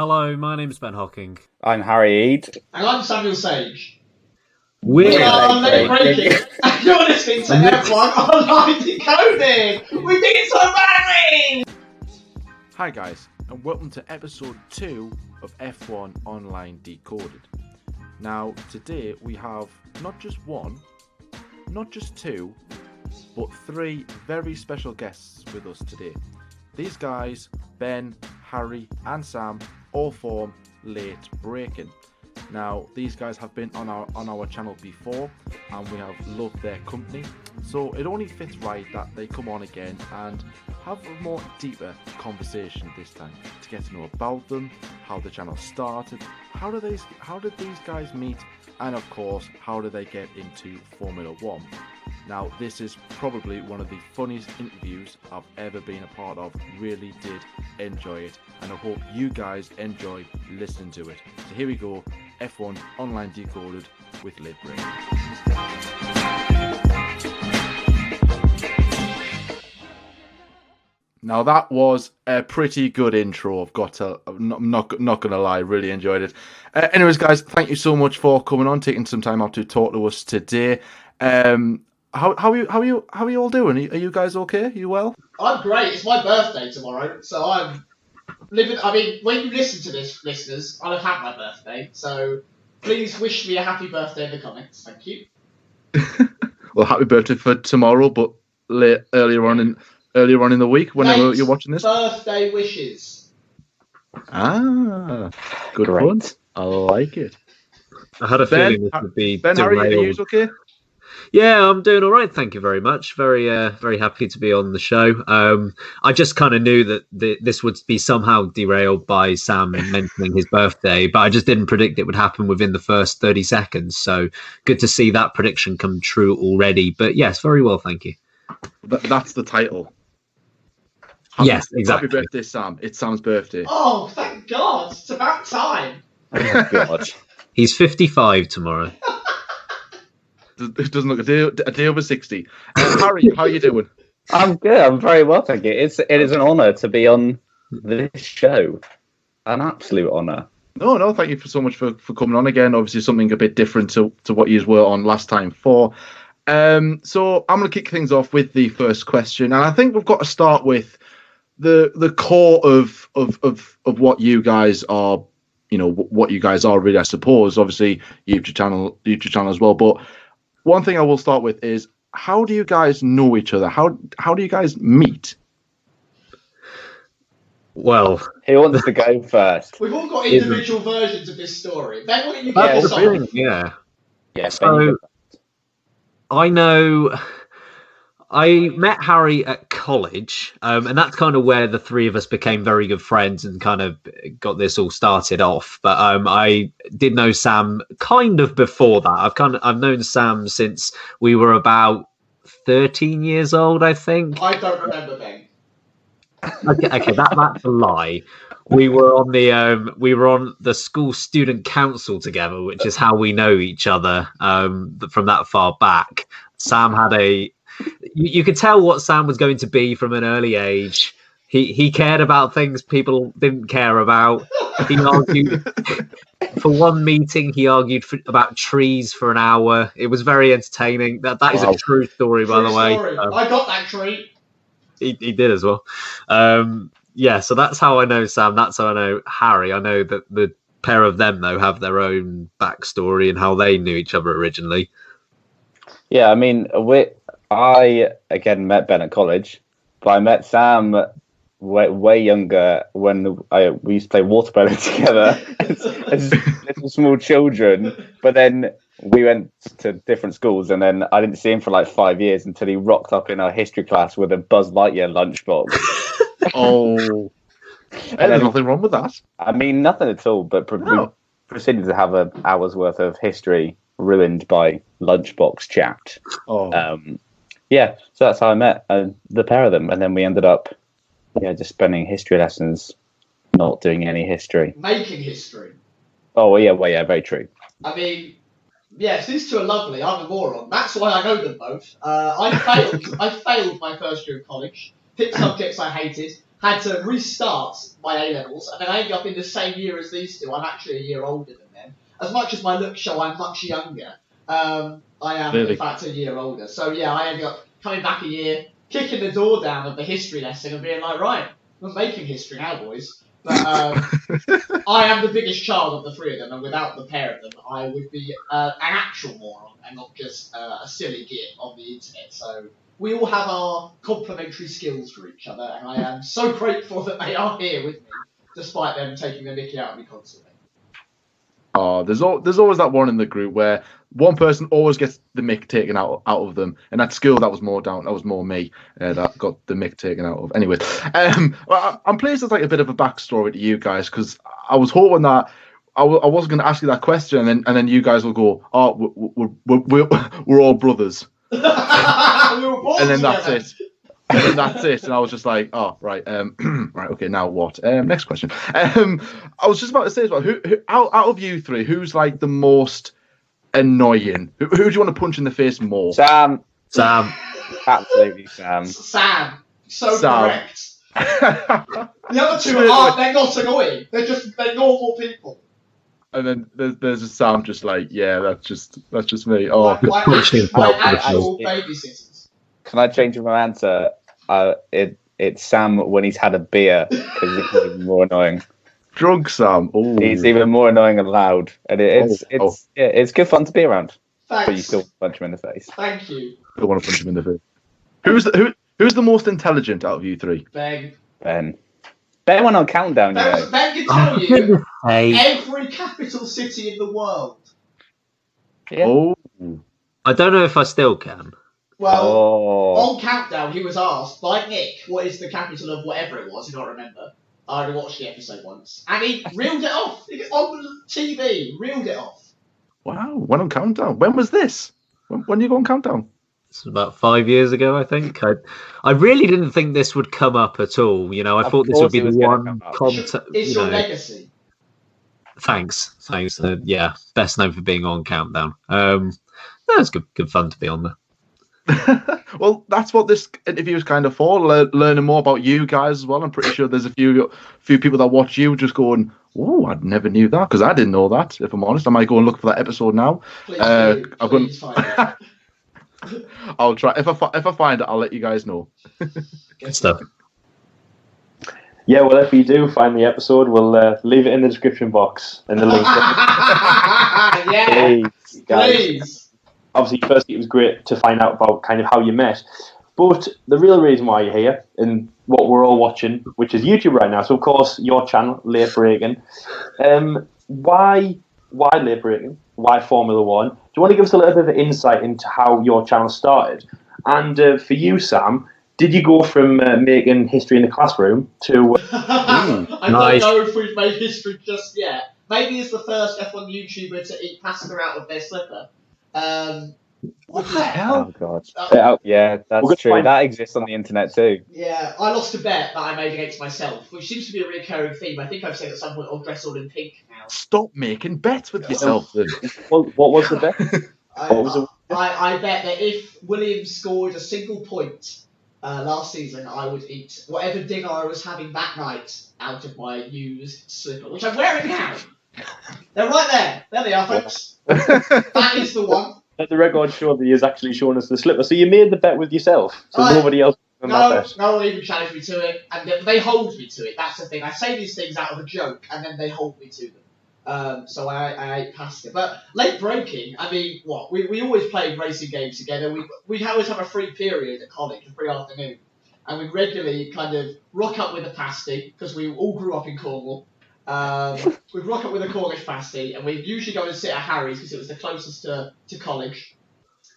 Hello, my name's Ben Hocking. I'm Harry Eade. And I'm Samuel Sage. We are Late Breaking. And you're listening to F1 Online Decoded. We did it so badly! Hi guys, and welcome to episode 2 of F1 Online Decoded. Now, today we have not just one, not just two, but three very special guests with us today. These guys, Ben, Harry and Sam, all form Late Breaking. Now, these guys have been on our channel before and we have loved their company, so it only fits right that they come on again and have a more deeper conversation this time to get to know about them, how the channel started, how did these guys meet, and of course, how did they get into Formula 1. Now, this is probably one of the funniest interviews I've ever been a part of. Really did enjoy it, and I hope you guys enjoy listening to it. So here we go, F1 Online Decoded with Late Breaking. Now that was a pretty good intro. I'm not gonna lie, really enjoyed it. Anyways, guys, thank you so much for coming on, taking some time out to talk to us today. How are you all doing? Are you guys okay? Are you well? I'm great. It's my birthday tomorrow, so I'm living. I mean, when you listen to this, listeners, I'll have had my birthday. So please wish me a happy birthday in the comments. Thank you. Well, happy birthday for tomorrow, but earlier on in the week, whenever you're watching this. Birthday wishes. Ah, good fun. I like it. I had a feeling this would be Ben, derailed. Harry, are you okay? Yeah, I'm doing all right. Thank you very much. Very happy to be on the show. I just kind of knew that this would be somehow derailed by Sam mentioning his birthday, but I just didn't predict it would happen within the first 30 seconds. So good to see that prediction come true already. But yes, very well, thank you. That's the title. Yes, exactly. Happy birthday, Sam. It's Sam's birthday. Oh, thank God. It's about time. Oh, God. He's 55 tomorrow. It doesn't look a day over 60. Harry, how are you doing? I'm good. I'm very well, thank you. It is an honour to be on this show. An absolute honour. No, thank you so much for coming on again. Obviously, something a bit different to what you were on last time for. So I'm going to kick things off with the first question, and I think we've got to start with the core of what you guys are. You know what you guys are really, I suppose. Obviously, YouTube channel as well, but. One thing I will start with is, how do you guys know each other? How do you guys meet? Well, who wants to go first? We've all got individual versions of this story. Ben, why don't you get us on? Yeah. Yes. So, I met Harry at college, and that's kind of where the three of us became very good friends and kind of got this all started off. But I did know Sam kind of before that. I've known Sam since we were about 13 years old, I think. I don't remember Ben. Okay, that's a lie. We were on the school student council together, which is how we know each other from that far back. Sam had you could tell what Sam was going to be from an early age. He cared about things people didn't care about. He argued for one meeting. He argued about trees for an hour. It was very entertaining. That is a true story, by the way. I got that tree. He did as well. Yeah, so that's how I know Sam. That's how I know Harry. I know that the pair of them, though, have their own backstory and how they knew each other originally. Yeah, I mean, I again met Ben at college, but I met Sam way younger when we used to play water polo together as little small children. But then we went to different schools, and then I didn't see him for like 5 years until he rocked up in our history class with a Buzz Lightyear lunchbox. Oh, there's nothing wrong with that. I mean, nothing at all. But we proceeded to have an hour's worth of history ruined by lunchbox chat. Yeah, so that's how I met the pair of them, and then we ended up, just spending history lessons, not doing any history, making history. Oh yeah, very true. I mean, yes, these two are lovely. I'm a moron. That's why I know them both. I failed my first year of college. Picked subjects I hated. had to restart my A-levels, and then I ended up in the same year as these two. I'm actually a year older than them. As much as my looks show I'm much younger, I am, Really? in fact, a year older. So, yeah, I ended up coming back a year, kicking the door down of the history lesson and being like, right, we're making history now, boys. But I am the biggest child of the three of them, and without the pair of them, I would be an actual moron and not just a silly git on the internet. So we all have our complementary skills for each other, and I am so grateful that they are here with me, despite them taking the mickey out of me constantly. Oh, there's always that one in the group where one person always gets the mick taken out of them, and at school that was more me that got the mick taken out of. Anyway, well, I'm pleased there's like a bit of a backstory to you guys, because I was hoping that I wasn't going to ask you that question, and then you guys will go, oh, we're all brothers, We were born and then together. that's it. And then that's it. And I was just like, oh, right, right, okay, now what? Next question. I was just about to say as well, who out of you three, who's like the most annoying? Who do you want to punch in the face more? Sam. Sam. Absolutely, Sam. Sam. Correct. The The other two aren't, they're not annoying. They're normal people. And then there's a Sam just like, yeah, that's just me. Oh, My actual babysitters. Can I change my answer? It's Sam when he's had a beer, because he's even more annoying. drunk Sam. Ooh. He's even more annoying and loud, and it's good fun to be around. Thanks. But you still punch him in the face. Thank you. I want to punch him in the face. Who's the most intelligent out of you three? Ben. Ben went on countdown, you know. Ben can tell you every capital city in the world. Yeah. Oh, I don't know if I still can. Well, Oh. on Countdown, he was asked by Nick, what is the capital of whatever it was, I can't remember. I already watched the episode once. And he reeled it off. On the TV, reeled it off. wow, went on countdown. When was this? When did you go on countdown? It's about 5 years ago, I think. I really didn't think this would come up at all. You know, I Of thought this would course be it was the gonna one come up. content. It's your legacy. Thanks. Yeah, best known for being on Countdown. That's good fun to be on there. Well, that's what this interview is kind of for, learning more about you guys as well. I'm pretty sure there's a few people that watch you just going, oh, I never knew that, because I didn't know that, if I'm honest. I might go and look for that episode now. Please do. Please find it. I'll try. If I find it, I'll let you guys know. Good stuff. Yeah, well, if you do find the episode, we'll leave it in the description box and the link. Yeah, Please, guys. please. Obviously, firstly, it was great to find out about kind of how you met. But the real reason why you're here and what we're all watching, which is YouTube right now, so of course, your channel, Late Breaking. Why Late Breaking? Why Formula One? Do you want to give us a little bit of insight into how your channel started? And for you, Sam, did you go from making history in the classroom to... I Nice. don't know if we've made history just yet. Maybe it's the first F1 YouTuber to eat pasta out of their slipper. What the hell? Oh, God. Uh, Yeah, We're that's gonna true. find- That exists on the internet, too. Yeah, I lost a bet that I made against myself, which seems to be a recurring theme. I think I've said at some point I'll dress all in pink now. Stop making bets with yourself, then. What was the bet? What was I bet that if Williams scored a single point last season, I would eat whatever dinner I was having that night out of my used slipper, which I'm wearing now. They're right there. There they are, folks. That is the one. Let the record show that he has actually shown us the slipper. So you made the bet with yourself. So nobody else can that bet. No one even challenged me to it, and they hold me to it. That's the thing. I say these things out of a joke, and then they hold me to them. So I ate past it. But Late Breaking, I mean, what? We always played racing games together. We'd always have a free period at college, a free afternoon, and we'd regularly kind of rock up with a pasty, because we all grew up in Cornwall. We'd rock up with a Cornish pasty, and we'd usually go and sit at Harry's because it was the closest to college.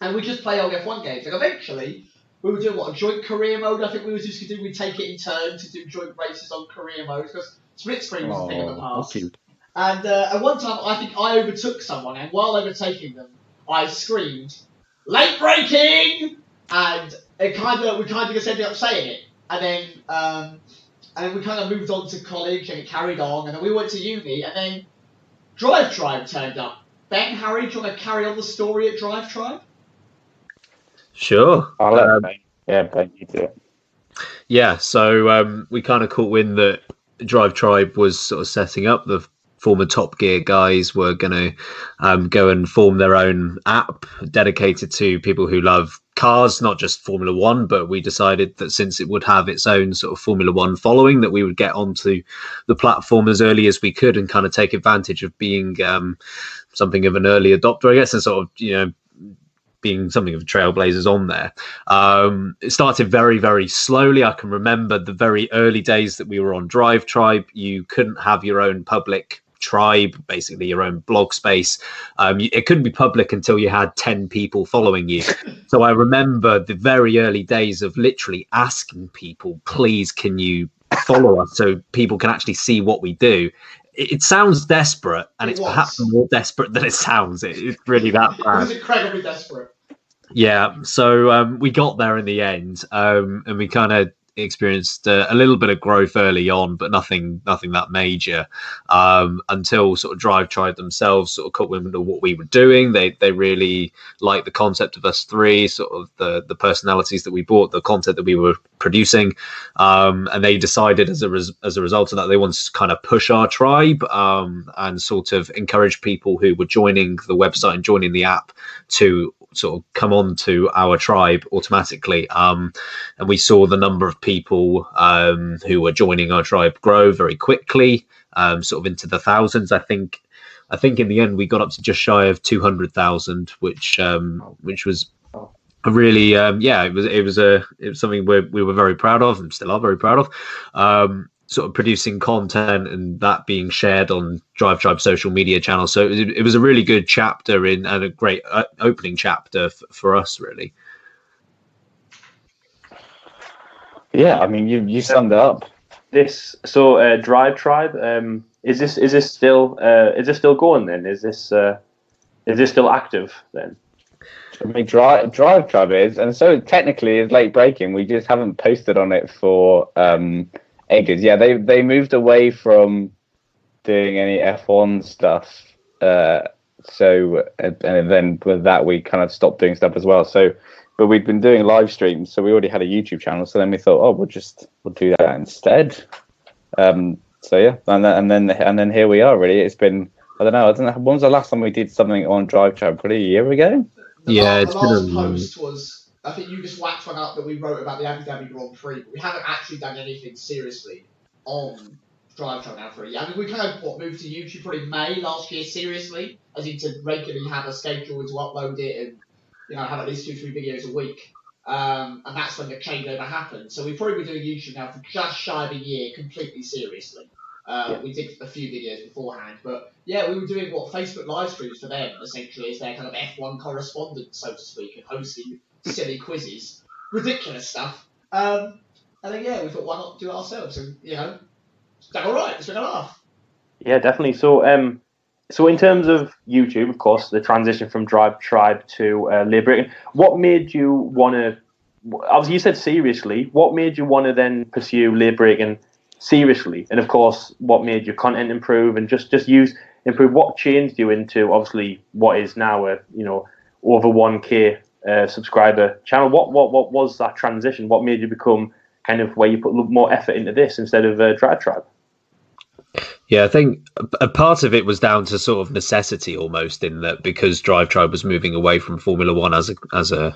And we'd just play old F1 games. And eventually, we would do a joint career mode. I think we was used to do. We'd take it in turn to do joint races on career mode because split screen was a thing in the past. Cute. And at one time, I think I overtook someone, and while overtaking them, I screamed, "Late Breaking!" And we kind of just ended up saying it. And then we kind of moved on to college, and it carried on, and then we went to uni, and then Drive Tribe turned up. Ben, Harry, do you want to carry on the story at Drive Tribe? Sure. I'll let Ben. Yeah, Ben, you do it. Yeah, so we kind of caught wind that Drive Tribe was sort of setting up. The former Top Gear guys were going to go and form their own app dedicated to people who love cars, not just Formula One. But we decided that since it would have its own sort of Formula One following, that we would get onto the platform as early as we could and kind of take advantage of being something of an early adopter, I guess, and sort of being something of trailblazers on there. It started very, very slowly. I can remember the very early days that we were on Drive Tribe. You couldn't have your own public tribe, basically your own blog space. It couldn't be public until you had 10 people following you. So I remember the very early days of literally asking people, please, can you follow us so people can actually see what we do? It sounds desperate, and it's perhaps more desperate than it sounds. It's really that bad. It was incredibly desperate. Yeah, so we got there in the end, and we kind of experienced a little bit of growth early on, but nothing that major, until sort of Drive Tribe themselves sort of caught wind of what we were doing. They really liked the concept of us three, sort of the personalities that we brought, the content that we were producing, and they decided as a result of that they wanted to kind of push our tribe and sort of encourage people who were joining the website and joining the app to sort of come on to our tribe automatically, and we saw the number of people who were joining our tribe grow very quickly, sort of into the thousands. I think in the end we got up to just shy of 200,000, which was a really it was something we were very proud of and still are very proud of. Sort of producing content and that being shared on Drive Tribe social media channels. So it was a really good chapter and a great opening chapter for us, really. Yeah, I mean, you summed it up. Drive Tribe. Is this still going then? Is this still active then? I mean, Drive Tribe is, and so technically it's late breaking. We just haven't posted on it for ages. Yeah, they moved away from doing any F1 stuff. So and then with that we kind of stopped doing stuff as well. So, but we'd been doing live streams, so we already had a YouTube channel. So then we thought, oh, we'll do that instead. So yeah, and then here we are. Really, it's been I don't know. When was the last time we did something on Drive Tribe? Probably a year ago. The last post was, I think you just whacked one up that we wrote about the Abu Dhabi Grand Prix, but we haven't actually done anything seriously on Drive Tribe now for a year. I mean, we kind of moved to YouTube probably May last year seriously, as in to regularly have a schedule to upload it and have at least 2-3 videos a week. And that's when the changeover happened. So we've probably been doing YouTube now for just shy of a year, completely seriously. We did a few videos beforehand, but yeah, we were doing Facebook live streams for them essentially as their kind of F1 correspondent, so to speak, and hosting silly quizzes, ridiculous stuff. And then we thought, why not do it ourselves? And it's done all right. It's been a laugh. Yeah, definitely. So in terms of YouTube, of course, the transition from Drive Tribe to Labour Breaking, what made you want to? Obviously, you said seriously. What made you want to then pursue Labour Breaking seriously? And of course, what made your content improve and just improve? What changed you into obviously what is now a over 1K subscriber channel? What was that transition? What made you become kind of where you put more effort into this instead of Drive Tribe? Yeah, I think a part of it was down to sort of necessity almost, in that because Drive Tribe was moving away from Formula One as a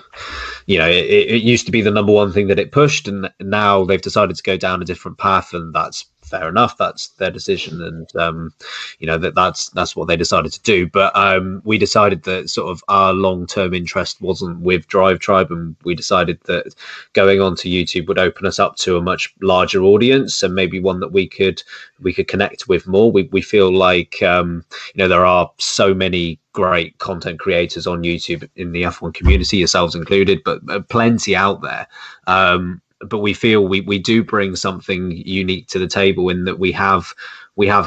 it used to be the number one thing that it pushed, and now they've decided to go down a different path, and that's fair enough. That's their decision, and that's what they decided to do. But we decided that sort of our long-term interest wasn't with Drive Tribe, and we decided that going on to YouTube would open us up to a much larger audience, and maybe one that we could connect with more. We feel like there are so many great content creators on YouTube in the F1 community, yourselves included, but plenty out there. But we feel we do bring something unique to the table in that we have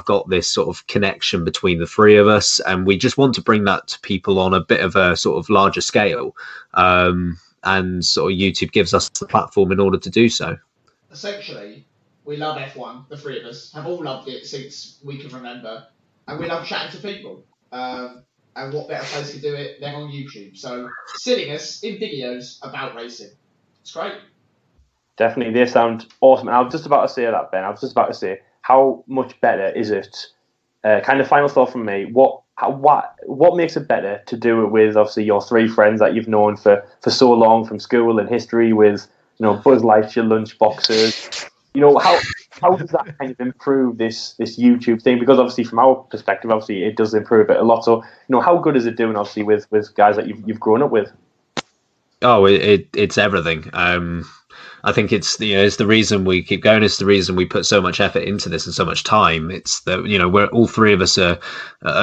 got this sort of connection between the three of us, and we just want to bring that to people on a bit of a sort of larger scale. And sort of YouTube gives us the platform in order to do so. Essentially, we love F1. The three of us have all loved it since we can remember, and we love chatting to people. And what better place to do it than on YouTube? So, silliness in videos about racing. It's great. Definitely, they sound awesome. And I was just about to say that, Ben. I was just about to say, how much better is it? Kind of final thought from me. What makes it better to do it with obviously your three friends that you've known for so long from school and history, with Buzz Lightyear lunch boxes. How does that kind of improve this YouTube thing? Because obviously from our perspective, obviously it does improve it a lot. So how good is it doing obviously with guys that you've grown up with? Oh, it's everything. I think it's the reason we keep going. It's the reason we put so much effort into this and so much time. It's that we're all three of us are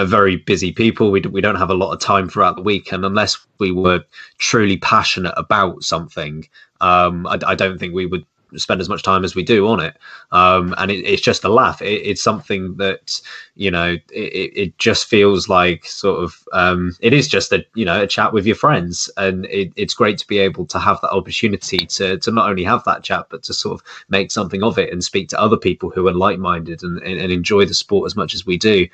very busy people. We don't have a lot of time throughout the week, and unless we were truly passionate about something, I don't think we would spend as much time as we do on it. And it's just a laugh. It's something that it just feels like sort of it is just a chat with your friends, and it's great to be able to have that opportunity to not only have that chat, but to sort of make something of it and speak to other people who are like-minded and enjoy the sport as much as we do.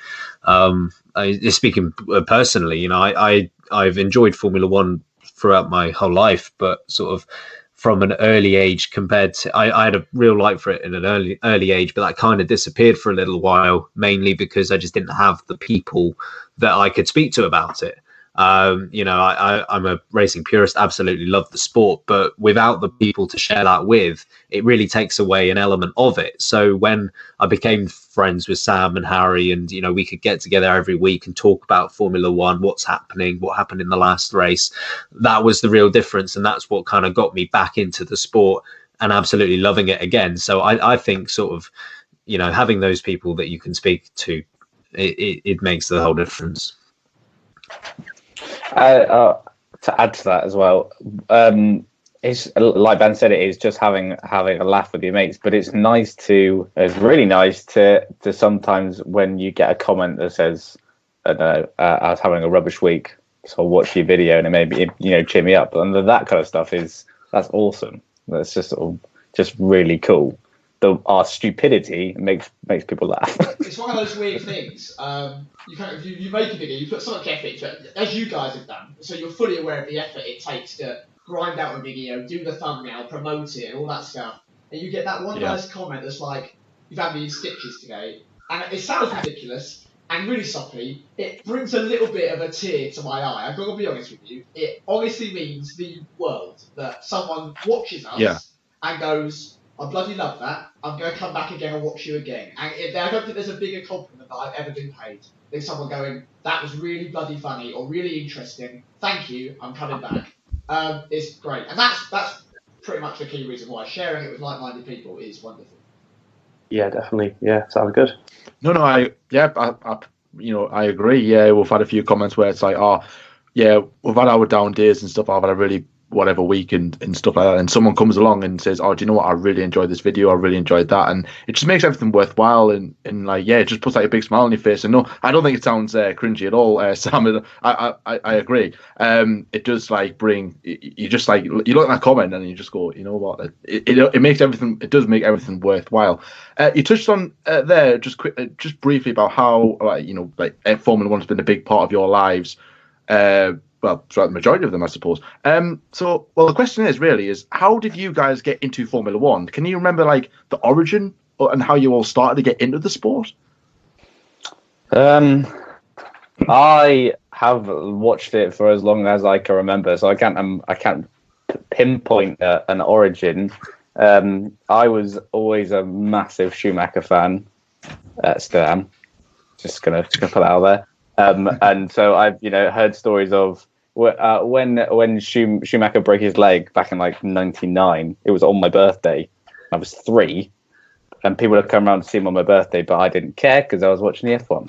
Speaking personally, I've enjoyed Formula One throughout my whole life, but sort of from an early age compared to I had a real like for it in an early age, but that kind of disappeared for a little while, mainly because I just didn't have the people that I could speak to about it. I'm a racing purist, absolutely love the sport, but without the people to share that with, it really takes away an element of it. So when I became friends with Sam and Harry, and we could get together every week and talk about Formula One, what happened in the last race, that was the real difference, and that's what kind of got me back into the sport and absolutely loving it again. So I think sort of having those people that you can speak to, it makes the whole difference. To add to that as well, it's like Ben said, it is just having a laugh with your mates. But it's really nice to sometimes when you get a comment that says, I don't know, I was having a rubbish week, so I'll watch your video and it made me cheer me up. And that kind of stuff that's awesome. That's just really cool. Our stupidity makes people laugh. It's one of those weird things. You make a video, you put so much effort into it, as you guys have done, so you're fully aware of the effort it takes to grind out a video, do the thumbnail, promote it, all that stuff, and you get that one guy's comment that's like, "You've had me in stitches today," and it sounds ridiculous and really soppy. It brings a little bit of a tear to my eye. I've got to be honest with you. It honestly means the world that someone watches us and goes, "I bloody love that. I'm going to come back again and watch you again." And I don't think there's a bigger compliment that I've ever been paid than someone going, "That was really bloody funny or really interesting. Thank you. I'm coming back." It's great, and that's pretty much the key reason why sharing it with like-minded people is wonderful. Yeah, definitely. Yeah, sounds good. I agree. Yeah, we've had a few comments where it's like, oh, yeah, we've had our down days and stuff. I've had a really whatever week and stuff like that, and someone comes along and says, "Oh, do you know what? I really enjoyed this video. I really enjoyed that," and it just makes everything worthwhile, and like, yeah, it just puts like a big smile on your face. And no, I don't think it sounds cringy at all, Sam. I agree. It does like bring you just like you look at that comment and you just go, you know what? It makes everything. It does make everything worthwhile. You touched on there just briefly about how like Formula One has been a big part of your lives. Well, throughout the majority of them, I suppose. The question is how did you guys get into Formula One? Can you remember like the origin and how you all started to get into the sport? I have watched it for as long as I can remember, so I can't pinpoint an origin. I was always a massive Schumacher fan. Still am. Just gonna put that out there. And so I've heard stories of when Schumacher broke his leg back in like '99. It was on my birthday. I was 3, and people would come around to see him on my birthday, but I didn't care because I was watching the F1.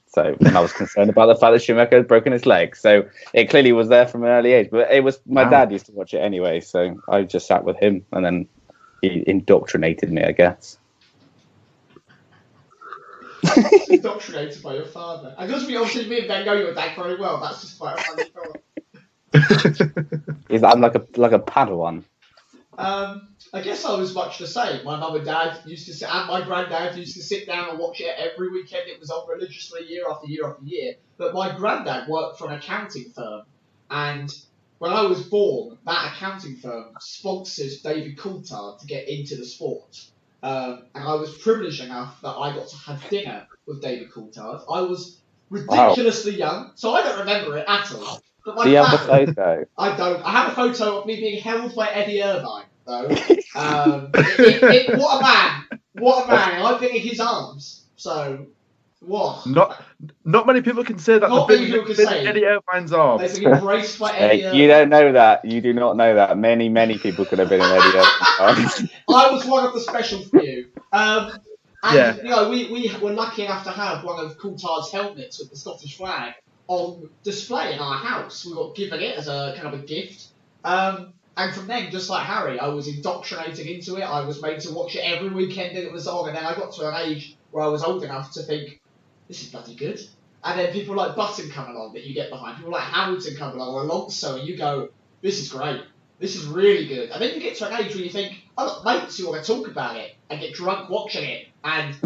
So and I was concerned about the fact that Schumacher had broken his leg. So it clearly was there from an early age. But it was my dad used to watch it anyway, so I just sat with him, and then he indoctrinated me, I guess. Indoctrinated by your father. And because obviously me and Ben know your dad very well, that's just quite a funny thought. I'm like a Padawan. I guess I was much the same. My mum and dad used to sit, and my granddad used to sit down and watch it every weekend. It was on religiously year after year after year. But my granddad worked for an accounting firm, and when I was born, that accounting firm sponsored David Coulthard to get into the sport. And I was privileged enough that I got to have dinner with David Coulthard. I was ridiculously young, so I don't remember it at all. But Do you have the photo? I don't. I have a photo of me being held by Eddie Irvine, though. What a man! What a man! I've been in his arms. So, what? Not many people can say that. Not many people can say Eddie Irvine's arms. They've been embraced by Eddie Irvine. You don't know that. You do not know that. Many people could have been in Eddie Irvine's arms. I was one of the special few. And, Yeah. you know, we were lucky enough to have one of Coulthard's helmets with the Scottish flag on display in our house. We got given it as a kind of a gift. And from then, just like Harry, I was indoctrinated into it. I was made to watch it every weekend that it was on. And then I got to an age where I was old enough to think, this is bloody good. And then people like Button come along that you get behind. People like Hamilton come along or Alonso, and you go, this is great. This is really good. And then you get to an age where you think, I've got mates who want to talk about it and get drunk watching it and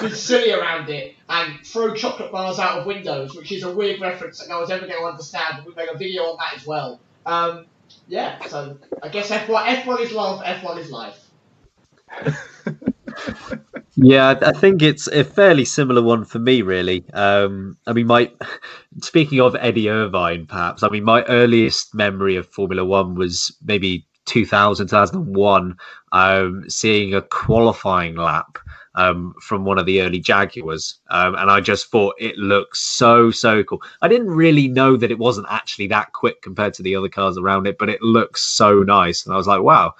be silly around it and throw chocolate bars out of windows, which is a weird reference that no one's ever going to understand, but we made a video on that as well. Yeah, so I guess F1 is love, F1 is life. Yeah, I think it's a fairly similar one for me, really. I mean, speaking of Eddie Irvine, perhaps, I mean, my earliest memory of Formula One was maybe 2001, seeing a qualifying lap from one of the early Jaguars. And I just thought it looked so cool. I didn't really know that it wasn't actually that quick compared to the other cars around it, but it looks so nice. And I was like, wow,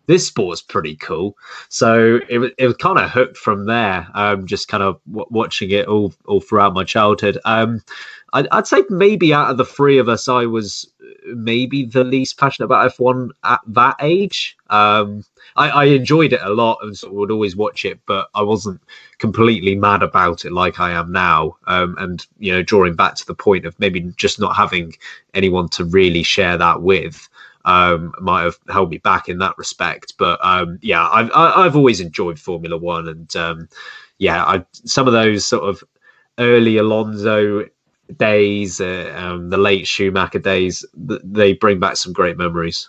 this sport's pretty cool. So it was kind of hooked from there, just kind of watching it all throughout my childhood. I'd say maybe out of the three of us, I was maybe the least passionate about F1 at that age. I enjoyed it a lot and sort of would always watch it, but I wasn't completely mad about it like I am now. And, you know, drawing back to the point of maybe just not having anyone to really share that with, might have held me back in that respect. But yeah, I've always enjoyed Formula One, and yeah, some of those sort of early Alonso days, the late Schumacher days, they bring back some great memories.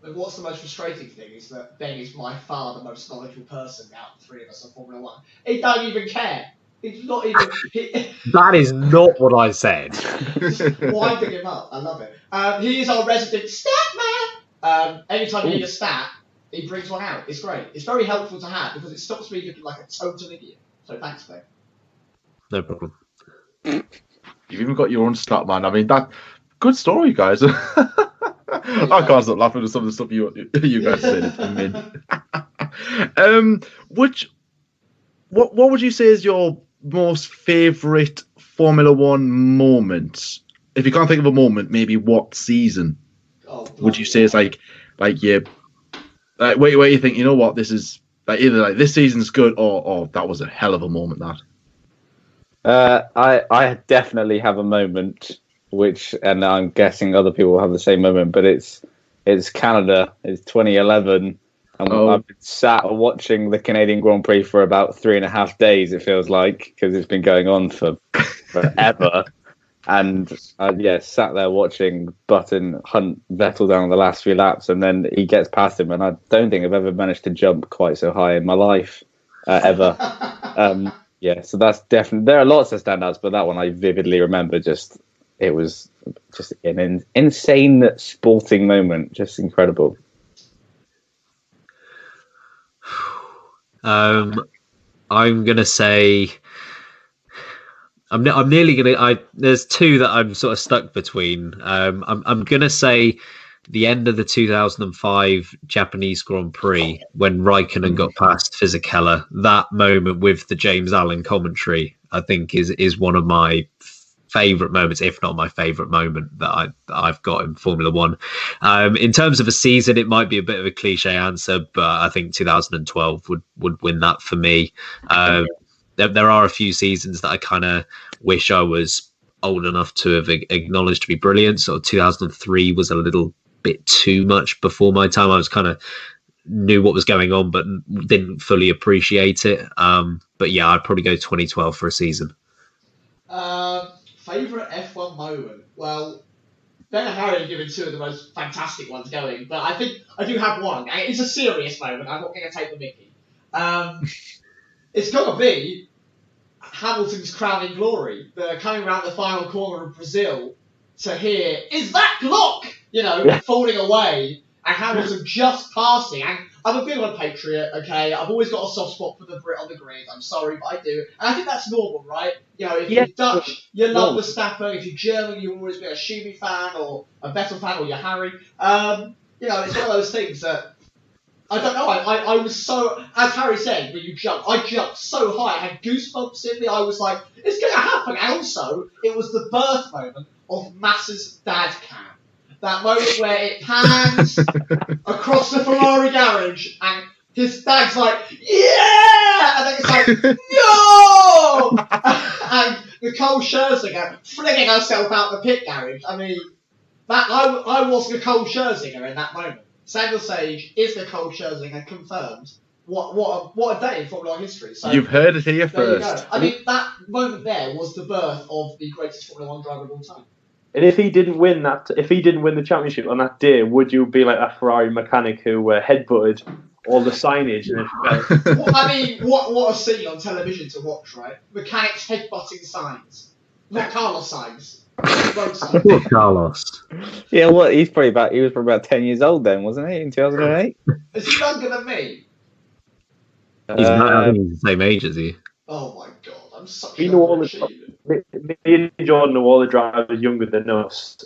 But what's the most frustrating thing is that Ben is by far the most knowledgeable person out of the three of us on Formula One. He don't even care. He's not even. That is not what I said. Just winding him up. I love it. He is our resident stat man. Anytime you need a stat, he brings one out. It's great. It's very helpful to have because it stops me looking like a total idiot. So thanks, Ben. No problem. You've even got your own stat, man. I mean, that good story, guys. I can't stop laughing at some of the stuff you guys said. I mean, what would you say is your most favourite Formula One moment? If you can't think of a moment, maybe what season would you say is like yeah, where you think, you know what, this is like either like this season's good or that was a hell of a moment that. I definitely have a moment, which, and I'm guessing other people will have the same moment, but it's Canada. It's 2011, and I've been sat watching the Canadian Grand Prix for about 3.5 days. It feels like, because it's been going on for forever. And sat there watching Button hunt Vettel down the last few laps, and then he gets past him, and I don't think I've ever managed to jump quite so high in my life ever. Yeah, so that's definitely. There are lots of standouts, but that one I vividly remember. It was just an insane sporting moment, just incredible. I'm gonna say. I'm nearly gonna. There's two that I'm sort of stuck between. I'm gonna say the end of the 2005 Japanese Grand Prix when Raikkonen got past Fisichella. That moment with the James Allen commentary, I think, is one of my favourite moments, if not my favourite moment that I've got in Formula One. In terms of a season, it might be a bit of a cliche answer, but I think 2012 would win that for me. There are a few seasons that I kind of wish I was old enough to have acknowledged to be brilliant. So 2003 was a little bit too much before my time. I was kind of knew what was going on, but didn't fully appreciate it. But yeah, I'd probably go 2012 for a season. Favourite F1 moment? Well, Ben and Harry have given two of the most fantastic ones going, but I think I do have one. It's a serious moment. I'm not going to take the mickey. It's got to be Hamilton's crowning glory. The coming around the final corner of Brazil to hear, is that Glock? You know, falling away, and Hamilton just passing. And I'm a bit of a patriot, okay? I've always got a soft spot for the Brit on the grid. I'm sorry, but I do. And I think that's normal, right? You know, if you're Dutch, you love Verstappen. If you're German, you've always been a Schumi fan or a Vettel fan or you're Harry. You know, it's one of those things that, I don't know, I was so, as Harry said, when you jump, I jumped so high, I had goosebumps in me, I was like, it's going to happen. And also, it was the birth moment of Massa's dad cam. That moment where it pans across the Ferrari garage and his dad's like, yeah! And then it's like, no! And Nicole Scherzinger flinging herself out the pit garage. I mean, that I was Nicole Scherzinger in that moment. Samuel Sage is Nicole Scherzinger, confirmed. What a day in Formula 1 history. So, you've heard it here there you first. go. I mean, that moment there was the birth of the greatest Formula 1 driver of all time. And if he didn't win the championship on that day, would you be like that Ferrari mechanic who headbutted all the signage? And Well, I mean, what a scene on television to watch, right? Mechanics headbutting signs, not Carlos signs. Road signs. Carlos. Yeah, what? He was probably about 10 years old then, wasn't he? In 2008. Is he younger than me? He's not, I think he's the same age as you. Oh my god, I'm such We a know all the overachievement. me and Jordan know all the drivers younger than us.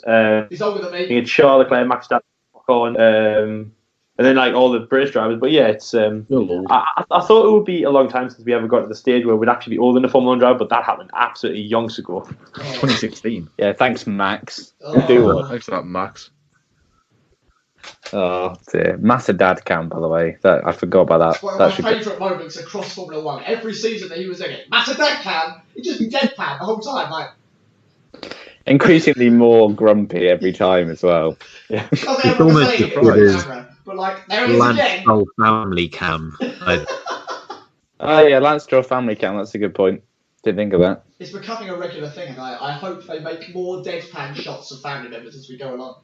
He's older than me. It's Charles Leclerc, Max Verstappen, and then like all the British drivers. But yeah, it's I thought it would be a long time since we ever got to the stage where we'd actually be older than a Formula 1 driver, but that happened absolutely yonks ago. 2016. Yeah, thanks, Max. Oh. Do what? Thanks for that, Max. Oh dear. Massive dad cam, by the way. That I forgot about that. One of That my should be... favourite moments across Formula 1. Every season that he was in it, massive dead cam, he'd just be deadpan the whole time, like, increasingly more grumpy every time as well. Yeah. not that everyone was almost saying it as good on as camera, but like, there he is Lance again. Stroll family cam. Oh yeah, Lance Stroll family cam. That's a good point. Didn't think of that. It's becoming a regular thing, and I hope they make more deadpan shots of family members as we go along.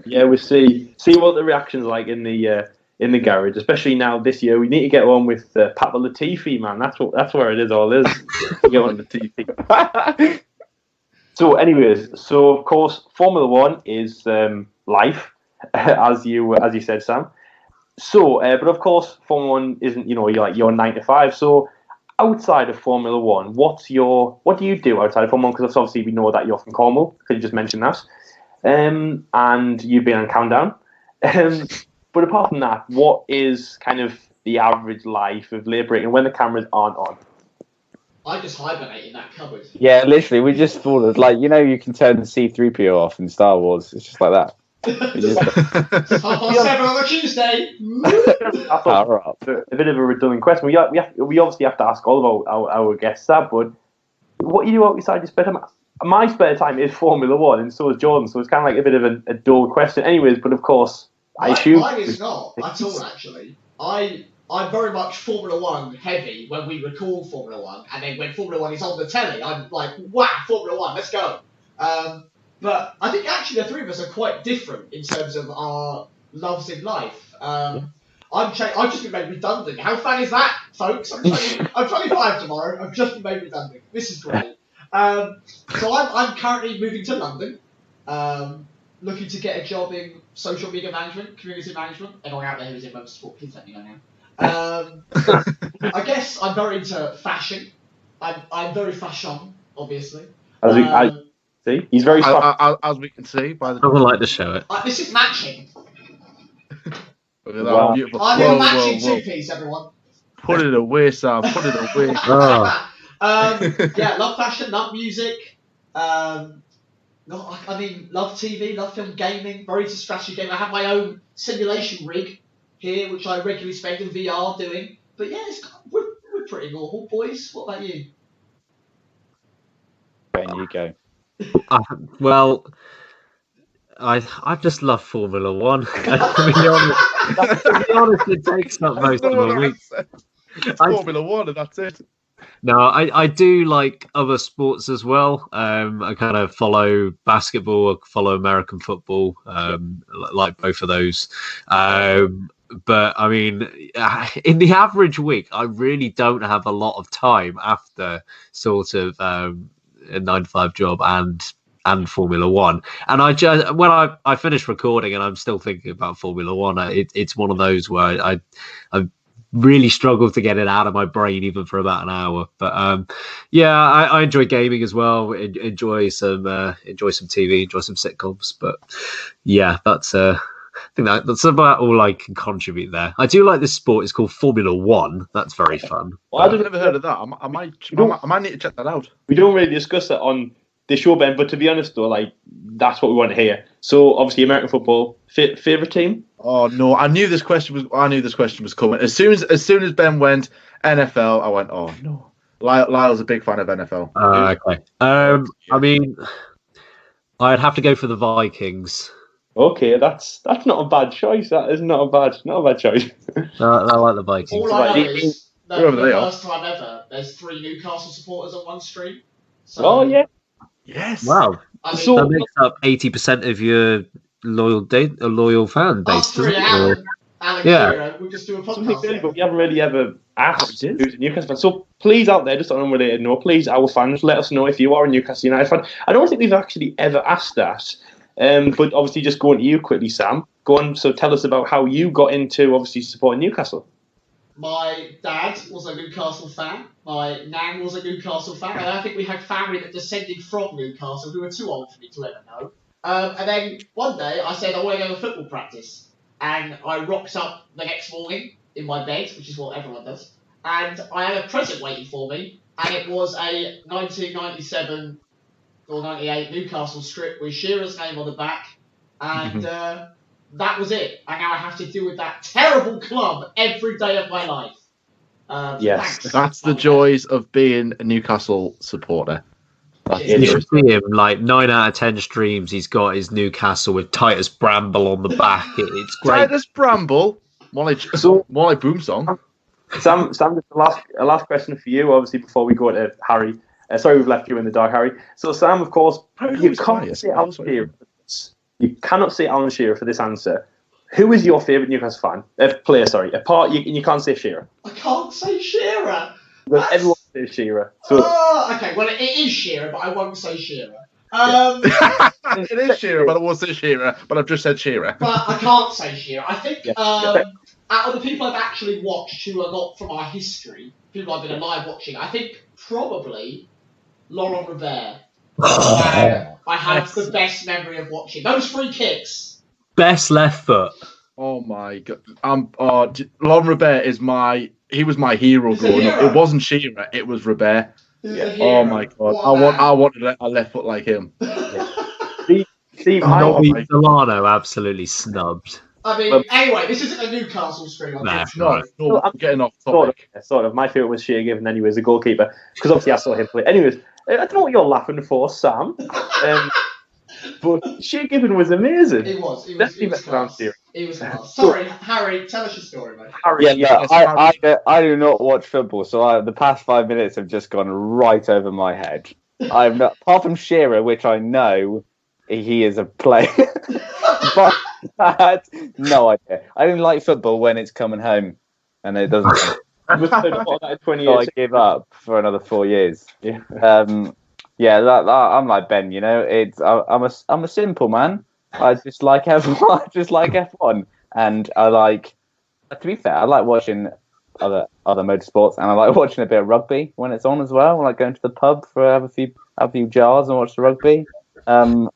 Yeah, we see what the reaction's like in the garage, especially now this year. We need to get one with Papa Latifi, man. That's where it all is. Get one with Latifi. So, anyways, of course, Formula 1 is life, as you said, Sam. So, but of course, Formula 1 isn't your 9 to 5. So, outside of Formula 1, what do you do outside of Formula 1? Because obviously we know that you're from Cornwall. Because you just mentioned that. And you've been on Countdown. But apart from that, what is kind of the average life of labour braking when the cameras aren't on? I just hibernate in that cupboard. Yeah, literally, we just thought of you you can turn the C-3PO off in Star Wars. It's just like that. Half past 7 on a Tuesday. I thought a bit of a redundant question. We obviously have to ask all of our guests that, but what do you do outside your spare time? My spare time is Formula 1, and so is Jordan, so it's kind of like a bit of a dull question. Anyways, but of course, I assume... Mine is not, at all, actually. I'm very much Formula 1 heavy when we record Formula 1, and then when Formula 1 is on the telly, I'm like, wow, Formula 1, let's go. But I think actually the three of us are quite different in terms of our loves in life. I've just been made redundant. How fun is that, folks? I'm 25 tomorrow. I've just been made redundant. This is great. So I'm currently moving to London, looking to get a job in social media management, community management. Anyone out there who's in motorsport, please let me know now. I guess I'm very into fashion. I'm very fashion, obviously. See, he's very... as we can see by the... I would like to show it. This is matching. Wow. I'm in a matching two-piece, everyone. Put it away, Sam. Put it away. Yeah, love fashion, love music. Love TV, love film, gaming. Very into strategy gaming. I have my own simulation rig here, which I regularly spend in VR doing. But yeah, we're pretty normal, boys. What about you? Ben, you go. I just love Formula 1. To be honest, it takes up most of my week. It's Formula 1 and that's it. No, I do like other sports as well. I kind of follow basketball, I follow American football, like both of those. But I mean, in the average week, I really don't have a lot of time after sort of a 9 to 5 job and Formula One. And I just when I finish recording and I'm still thinking about Formula One, it's one of those where I really struggle to get it out of my brain even for about an hour. But yeah, I enjoy gaming as well. Enjoy some TV, enjoy some sitcoms. But yeah, that's I think that's about all I can contribute there. I do like this sport. It's called Formula One. That's very fun. Well, I've never heard of that. I might need to check that out. We don't really discuss that on the show, Ben, but to be honest though, like that's what we want to hear. So obviously American football, favorite team? Oh no, I knew this question was coming. As soon as Ben went NFL, I went, oh no. Lyle's a big fan of NFL. Okay. I mean, I'd have to go for the Vikings. Okay, that's not a bad choice. That is not a bad choice. I like the Vikings. All I know is that for Whoever the they are. first time ever, there's 3 Newcastle supporters on one stream. So, Oh yeah. Yes. Wow. I mean, So- That makes up 80% of your loyal fan base. us 3 doesn't it? Alan Yeah. Kieran, we'll just do a Something podcast. really, but we haven't really ever asked who's a Newcastle fan. So please, out there, just on unrelated note, please, our fans, let us know if you are a Newcastle United fan. I don't think we've actually ever asked that. But obviously, just going to you quickly, Sam. Go on. So tell us about how you got into obviously supporting Newcastle. My dad was a Newcastle fan. My nan was a Newcastle fan. And I think we had family that descended from Newcastle who were too old for me to ever know. And then one day I said I want to go to football practice. And I rocked up the next morning in my bed, which is what everyone does. And I had a present waiting for me. And it was a 1997 or 98 Newcastle strip with Shearer's name on the back. And that was it. And now I have to deal with that terrible club every day of my life. Yes, Thanks. That's the joys of being a Newcastle supporter. That's Yeah. You the should see him, like 9 out of 10 streams. He's got his Newcastle with Titus Bramble on the back. It's great. Titus Bramble, more like Boomsong. Sam, just a last question for you, obviously, before we go to Harry. Sorry, we've left you in the dark, Harry. So, Sam, of course, you can't say Alan Shearer. You cannot say Alan Shearer for this answer. Who is your favourite Newcastle player? Sorry, apart you can't say Shearer. I can't say Shearer. Because everyone says Shearer. So Oh, okay. Well, it is Shearer, but I won't say Shearer. It is Shearer, but I will say Shearer. But I've just said Shearer. But I can't say Shearer. I think Yeah. out of the people I've actually watched who are not from our history, people I've been alive watching, I think probably Laurent Robert. I have the best memory of watching those free kicks. Best left foot. Oh my god! Lon Robert is he was my hero He's a growing up. hero. It wasn't Shearer, it was Robert. He's Yeah. a hero. Oh my god! What I wanted a left foot like him. Steve, Nobby my- Solano absolutely snubbed. I mean, Well- anyway, this isn't a Newcastle stream. Nah, unfortunately. No, I'm getting off sort topic. of. My favourite was Shea Given anyway as a goalkeeper because obviously I saw him play. Anyways, I don't know what you're laughing for, Sam. But Shea Given was amazing. It was. Definitely It was messed around class. here. It was class. Sorry, Harry, tell us your story, mate. Harry, Yeah, Yes, I do not watch football, so the past 5 minutes have just gone right over my head. I'm not, apart from Shearer, which I know he is a player, but I had no idea. I didn't like football when it's coming home, and it doesn't. was played a lot of that in 20 So I years. give up for another 4 years. Yeah. Yeah, that I'm like Ben. You know, I'm a simple man. I just like F1. I just like F1, and I like. To be fair, I like watching other motorsports, and I like watching a bit of rugby when it's on as well. I like going to the pub for have a few jars and watch the rugby. And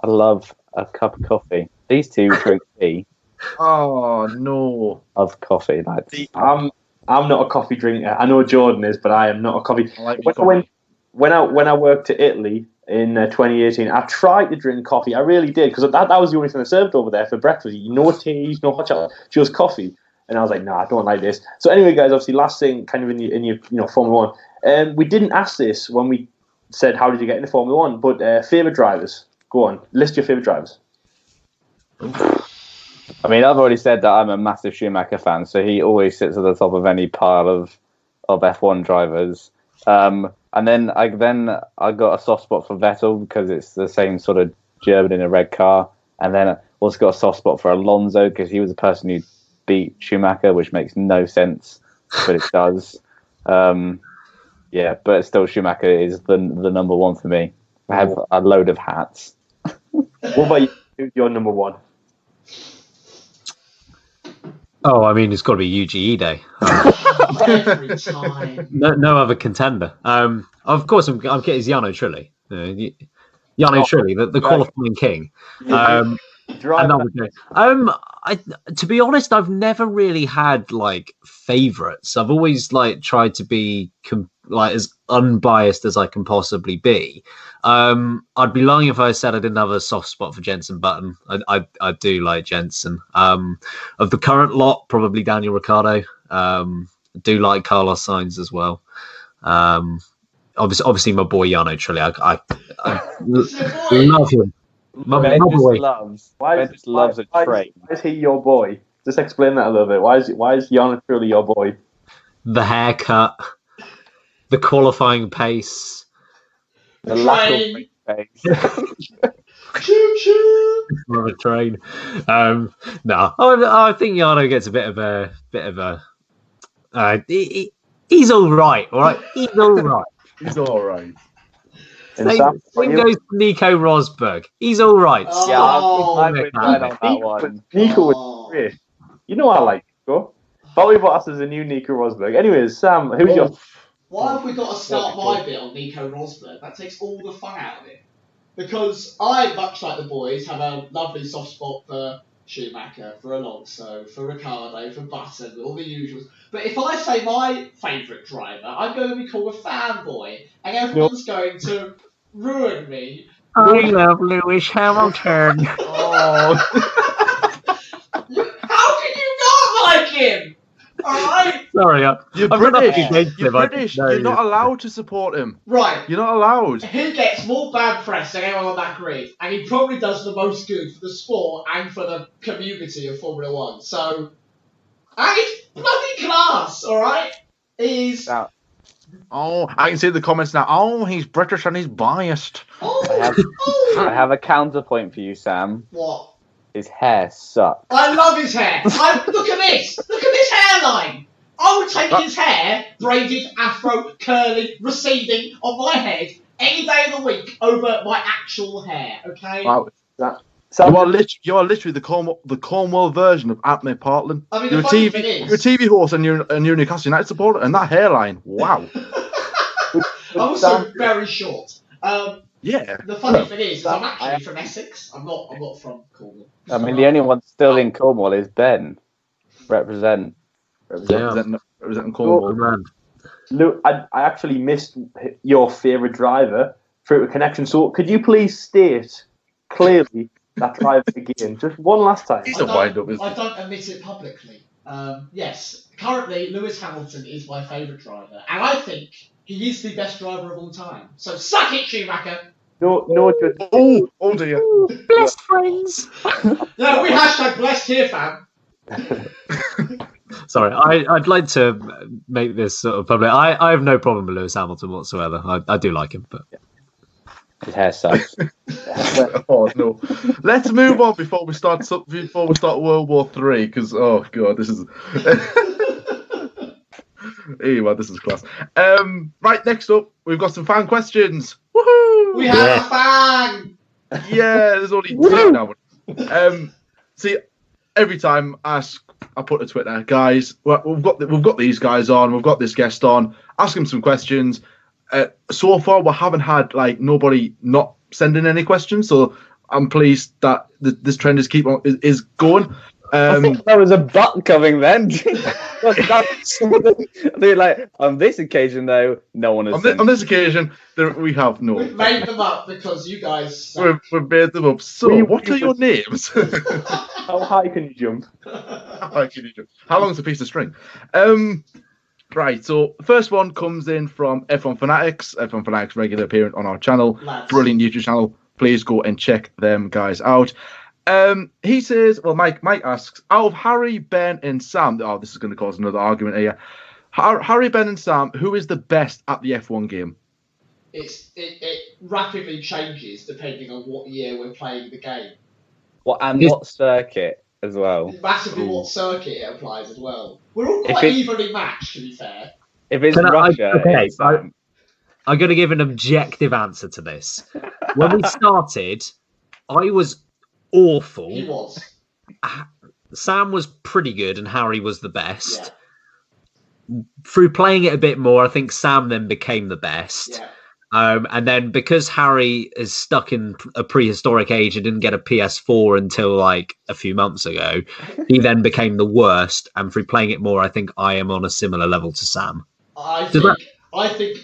I love a cup of coffee. These two drink tea. Oh no! Of coffee, lads. I'm not a coffee drinker. I know Jordan is, but I am not a coffee. I like When I worked to Italy in 2018, I tried to drink coffee. I really did because that was the only thing I served over there for breakfast. No teas, no hot chocolate, just coffee. And I was like, nah, I don't like this. So anyway, guys, obviously, last thing, kind of in your Formula One, we didn't ask this when we said how did you get into Formula One, but favorite drivers. Go on, list your favorite drivers. I mean, I've already said that I'm a massive Schumacher fan, so he always sits at the top of any pile of of F1 drivers. And then I got a soft spot for Vettel because it's the same sort of German in a red car. And then I also got a soft spot for Alonso because he was the person who beat Schumacher, which makes no sense, but it does. Yeah, but still Schumacher is the number one for me. I have a load of hats. What about you? Who's your number one? Oh, I mean, it's got to be Yuji Ide. Every time. No other contender. Of course, I'm getting Jarno Trulli. Jarno Trulli, the qualifying king. To be honest, I've never really had like favorites. I've always like tried to be as unbiased as I can possibly be. I'd be lying if I said I didn't have a soft spot for Jenson Button. I do like Jenson. Of the current lot, probably Daniel Ricciardo. Do like Carlos Sainz as well. Obviously my boy Jarno Trulli. I love him. Ben just loves a train. Why is he your boy? Just explain that a little bit. Why is Jarno Trulli your boy? The haircut, the qualifying pace, The lack of pace. Choo choo. of a train. No, I think Jarno gets a bit of a. He's all right. All right, he's all right. He's all right. Same goes to Nico Rosberg. He's all right. Yeah, I'm with Ben on that Nico, one. Nico was great. You know I like Nico. Valtteri Bottas is a new Nico Rosberg. Anyways, Sam, who's your... Why have we got to start my bit on Nico Rosberg? That takes all the fun out of it. Because I, much like the boys, have a lovely soft spot for Schumacher, for Alonso, for Ricciardo, for Button, all the usuals. But if I say my favourite driver, I'm going to be called a fanboy, and everyone's going to ruin me. I love Lewis Hamilton. Oh, How can you not like him? Alright? Sorry, you're I've got nothing British. against You're him, I British. just know You're not you. allowed to support him. Right. You're not allowed. He gets more bad press than anyone on that grid, and he probably does the most good for the sport and for the community of Formula One. So, and he's bloody class, alright? He's... Oh, I can see the comments now. Oh, he's British and he's biased. I have a counterpoint for you, Sam. What? His hair sucks. I love his hair. Look at this. Look at this hairline. I would take his hair, braided, afro, curly, receding, on my head any day of the week over my actual hair. Okay. Wow. You are literally the Cornwall version of Atme Portland. I mean, You're the a funny TV, thing is, you're a TV host and you're a Newcastle United supporter, and that hairline, wow. I'm also very short. Yeah. The funny thing is, I'm actually from Essex. I'm not from Cornwall. I mean, the only one still in Cornwall is Ben. Representing Cornwall. Man. Luke, I actually missed your favourite driver through a connection. So could you please state clearly that driver again, just one last time? He's a wind-up, isn't I he? don't admit it publicly. Yes, currently Lewis Hamilton is my favourite driver, and I think he is the best driver of all time. So suck it, Schumacher. No, just Oh dear. Blessed friends. Yeah, we hashtag blessed here, fam. Sorry, I'd like to make this sort of public. I have no problem with Lewis Hamilton whatsoever. I do like him, but his hair sucks. Oh no. Let's move on before we start World War III, because oh god, this is anyway, this is class. Right, next up, we've got some fan questions. Woohoo! We have a fan. Yeah, there's only two now. See, every time I put to Twitter, guys, we've got these guys on, we've got this guest on, ask them some questions. So far, we haven't had like nobody not sending any questions, so I'm pleased that this trend is going. I thought there was a butt coming then. They're like, on this occasion, though, no one has. On this occasion, we have no. We've made them up because you guys. We've made them up. So, what are your names? how high can you jump? How long's a piece of string? Right, so the first one comes in from F1 Fanatics. F1 Fanatics, regular appearance on our channel. Lads. Brilliant YouTube channel. Please go and check them guys out. He says, well, Mike asks, out of Harry, Ben, and Sam, oh, this is going to cause another argument here. Harry, Ben, and Sam, who is the best at the F1 game? It rapidly changes depending on what year we're playing the game. What circuit as well? Massively what circuit it applies as well. We're all quite evenly matched, to be fair. If it's Russia, it's Sam. I'm going to give an objective answer to this. When we started, I was awful. He was. Sam was pretty good, and Harry was the best. Yeah. Through playing it a bit more, I think Sam then became the best. Yeah. And then because Harry is stuck in a prehistoric age and didn't get a PS4 until like a few months ago, he then became the worst. And through playing it more, I think I am on a similar level to Sam. I think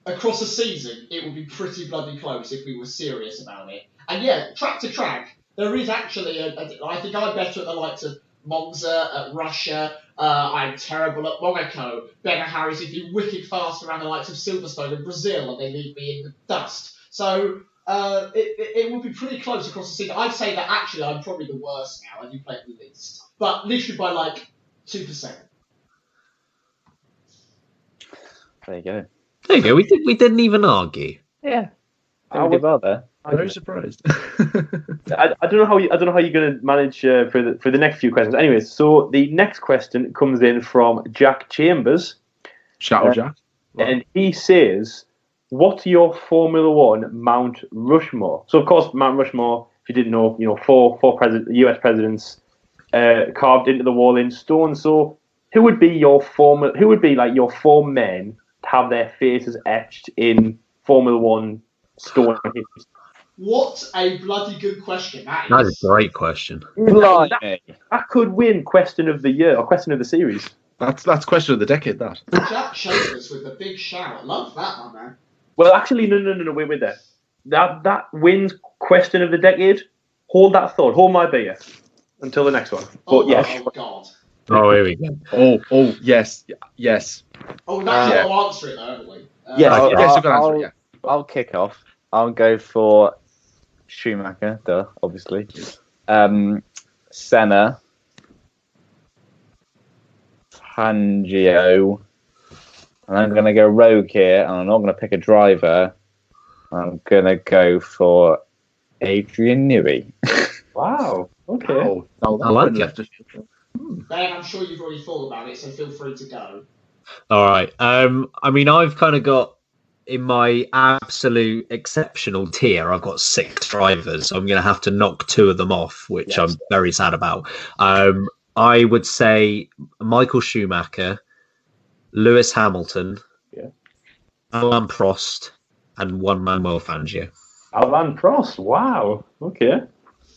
across a season, it would be pretty bloody close if we were serious about it. And yeah, track to track, there is actually, I think I'm better at the likes of Monza, at Russia. I'm terrible at Monaco. Ben and Harry seem to be wicked fast around the likes of Silverstone and Brazil, and they leave me in the dust. So it would be pretty close across the season. I'd say that actually I'm probably the worst now. I do play it the least, but literally by like 2%. There you go. There you go. We didn't even argue. Yeah. I would bother. I'm very surprised. I don't know how you're going to manage for the next few questions. Anyways, so the next question comes in from Jack Chambers. Shout out, Jack. And he says, "What's your Formula One Mount Rushmore?" So of course, Mount Rushmore, if you didn't know, four US presidents carved into the wall in stone. So who would be your four men to have their faces etched in Formula One stone? What a bloody good question that is. That is a great question. That could win question of the year or question of the series. That's question of the decade, that. Jack Chambers with the big shout. Love that, my man. Well, actually, no, wait there. That wins question of the decade. Hold that thought. Hold my beer until the next one. But Oh, God. Oh, here we go. Oh, yes. Oh, that's I'll answer it, though, haven't we? Yes, you can answer it, yeah. I'll kick off. I'll go for Schumacher, obviously. Senna, Fangio, and I'm going to go rogue here, and I'm not going to pick a driver. I'm going to go for Adrian Newey. Wow. Okay. Oh, I like it. Ben, I'm sure you've already thought about it, so feel free to go. All right. I mean, I've kind of got in my absolute exceptional tier, I've got 6 drivers. So I'm going to have to knock 2 of them off, which I'm very sad about. I would say Michael Schumacher, Lewis Hamilton, Alain Prost, and Juan Manuel Fangio. Alain Prost. Wow. Okay.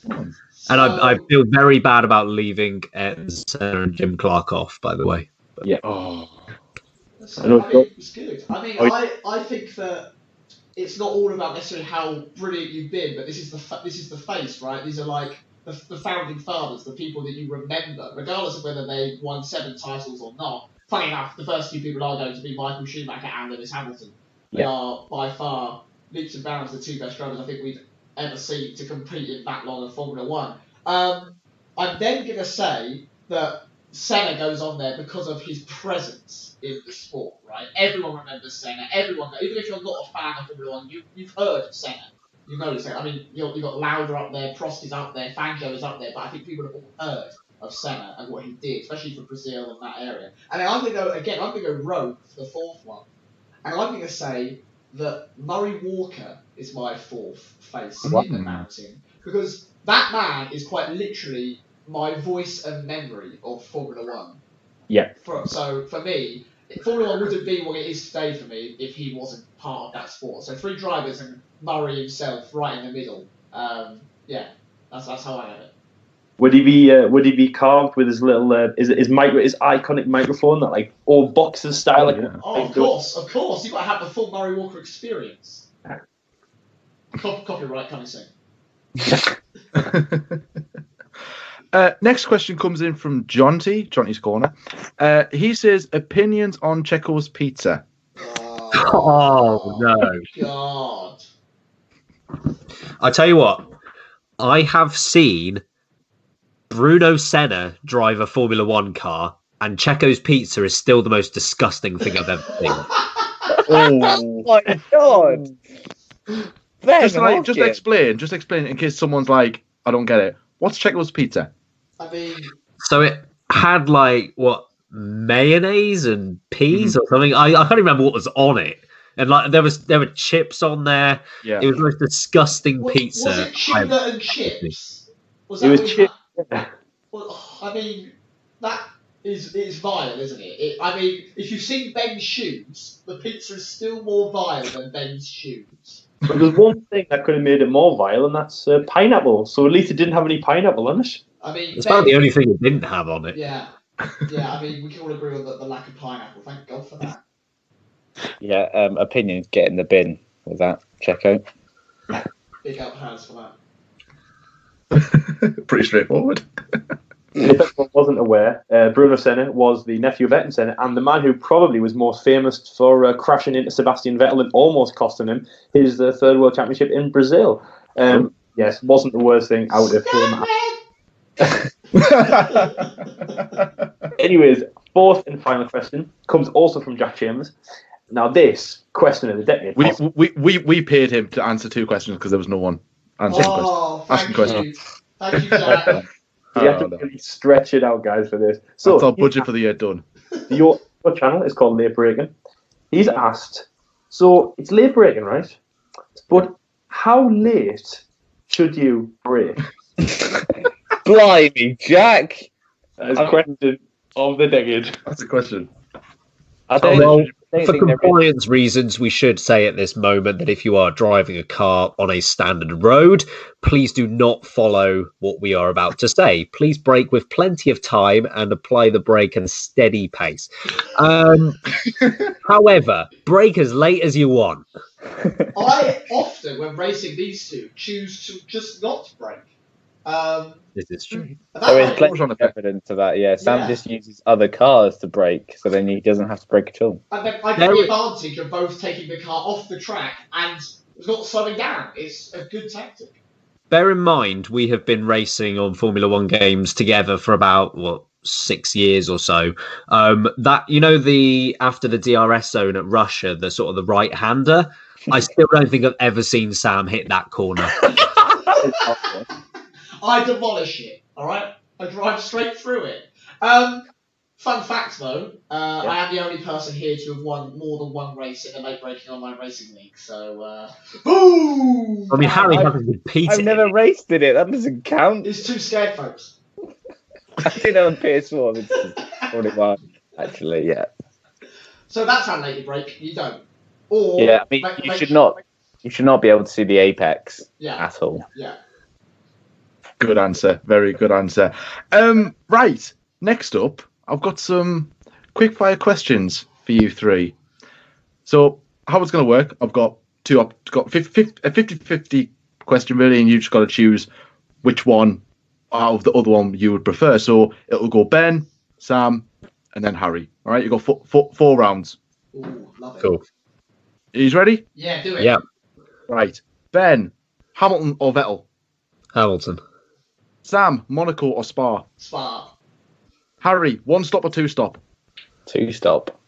And I feel very bad about leaving Senna and Jim Clark off, by the way. But, yeah. Oh. It's good. I mean, I think that it's not all about necessarily how brilliant you've been, but this is the face, right? These are like the founding fathers, the people that you remember, regardless of whether they won 7 titles or not. Funny enough, the first 2 people are going to be Michael Schumacher and Lewis Hamilton. They are by far leaps and bounds the 2 best drivers I think we've ever seen to compete in that long of Formula One. I'm then going to say that Senna goes on there because of his presence in the sport, right? Everyone remembers Senna. Everyone, even if you're not a fan of Formula One, you've heard of Senna. You know Senna. I mean, you've got Lauda up there, Prost is up there, Fangio is up there, but I think people have all heard of Senna and what he did, especially for Brazil and that area. And then I'm going to go rogue for the 4th one. And I'm going to say that Murray Walker is my 4th face in the mountain. Because that man is quite literally my voice and memory of Formula One. Yeah. So for me, Formula One wouldn't be what it is today for me if he wasn't part of that sport. So 3 drivers and Murray himself right in the middle. That's how I have it. Would he be carved with his little his iconic microphone, that like old boxer style? Of course, you've got to have the full Murray Walker experience. Copyright coming soon. Next question comes in from Johnny's Corner. He says, opinions on Checo's pizza. Oh no! God! I tell you what, I have seen Bruno Senna drive a Formula One car, and Checo's pizza is still the most disgusting thing I've ever seen. Oh my god! Ben, Just explain in case someone's like, I don't get it. What's Checo's pizza? I mean, So it had like mayonnaise and peas or something. I can't even remember what was on it. And like there were chips on there. Yeah. It was the most disgusting pizza. Was it sugar and chips? It was chips. Well, I mean, that is vile, isn't it? I mean, if you've seen Ben's shoes, the pizza is still more vile than Ben's shoes. But there's one thing that could have made it more vile, and that's pineapple. So at least it didn't have any pineapple on it. I mean, It's about the only thing it didn't have on it. Yeah. I mean, we can all agree on the lack of pineapple. Thank God for that. Yeah, opinions get in the bin with that, Checo. Big up hands for that. Pretty straightforward. If anyone wasn't aware, Bruno Senna was the nephew of Ayrton Senna and the man who probably was most famous for crashing into Sebastian Vettel and almost costing him his third World Championship in Brazil. Yes, wasn't the worst thing out of him. Anyways, fourth and final question comes also from Jack Chambers. Now, this question of the decade. We paid him to answer 2 questions because there was no one answering questions. Thank you, Jack. You have to really stretch it out, guys, for this. So that's our budget for the year done. Your channel is called Late Breaking. He's asked, so it's late breaking, right? But how late should you break? Blimey, Jack! That is a question of the decade. That's a question. For compliance reasons, we should say at this moment that if you are driving a car on a standard road, please do not follow what we are about to say. Please brake with plenty of time and apply the brake at a steady pace. However, brake as late as you want. I often, when racing these two, choose to just not brake. This is true. There is plenty of evidence of that, yeah. Sam just uses other cars to brake, so then he doesn't have to brake at all. And then I get the advantage of both taking the car off the track and not slowing down. It's a good tactic. Bear in mind, we have been racing on Formula One games together for about, 6 years or so. That, after the DRS zone at Russia, the sort of the right-hander, I still don't think I've ever seen Sam hit that corner. I demolish it, alright? I drive straight through it. Fun fact though, I am the only person here to have won more than one race in the Late Breaking Online Racing League, so, boom! I mean, Harry hasn't competed. I've never raced in it, that doesn't count. It's too scared, folks. I did on PS4, it's 41, actually, yeah. So that's how late you brake, you don't. Or yeah, I mean, you should not be able to see the apex at all. Yeah. Good answer. Very good answer. Right. Next up, I've got some quick fire questions for you 3. So how it's going to work, I've got a 50-50 question really, and you just got to choose which one out of the other one you would prefer. So it'll go Ben, Sam, and then Harry. All right, you got 4 rounds. Ooh, love it. Cool. Are you ready? Yeah, do it. Yeah. Right. Ben, Hamilton or Vettel? Hamilton. Sam, Monaco or Spa? Spa. Harry, 1 stop or 2 stop? 2 stop.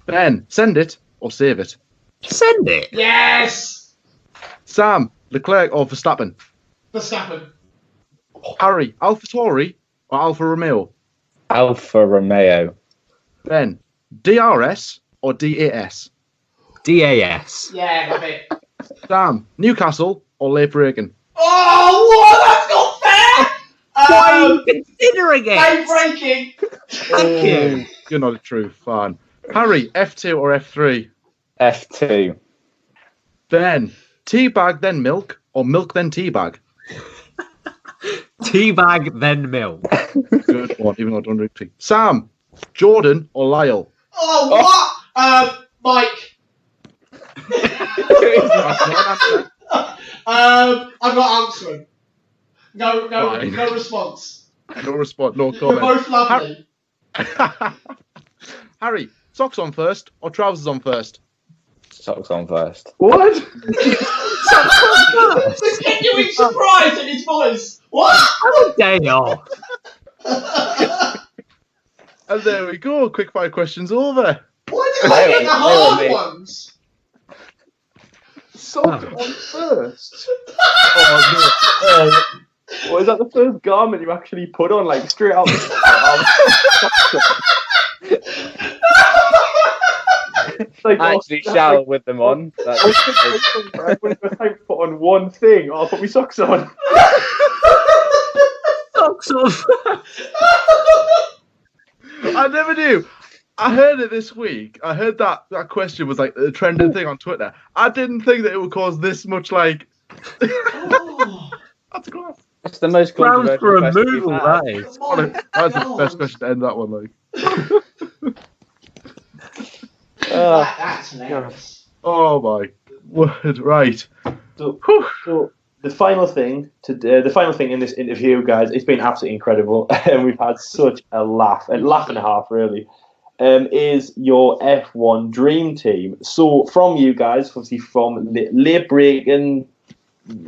Ben, send it or save it? Send it. Yes! Sam, Leclerc or Verstappen? Verstappen. Harry, AlphaTauri or Alfa Romeo? Alfa Romeo. Ben, DRS or DAS? DAS. Yeah, love it. Sam, Newcastle or Late Breaking? Oh, what? That's not fair! Why are you considering it? Late breaking. Thank you. You're not a true fan. Harry, F2 or F3? F2. Ben, teabag then milk or milk then teabag? Teabag then milk. Good one, even though I don't drink tea. Sam, Jordan or Lyle? Oh, what? Mike. I'm not answering. No response. No response, no We're comment. both lovely. Harry, socks on first or trousers on first? Socks on first. What? The genuine surprise in his voice. What? How dare you? And there we go. Quick fire questions over. Why did I get the hard ones? Socks on first. Oh, no. Or is that the first garment you actually put on, like straight out? Like, I actually shower with them on. That's I wouldn't have time to put on one thing. I'll put my socks on. Socks off. I never knew. I heard it this week. I heard that question was like a trending thing on Twitter. I didn't think that it would cause this much like. That's class. It's the most Grounds for controversial question removal, we've had. that is. That's the best question to end that one like. That's hilarious. Oh my word! Right. So the final thing in this interview, guys, it's been absolutely incredible, and we've had such a laugh and a half, really. Is your F1 dream team? So from you guys, obviously from late breaking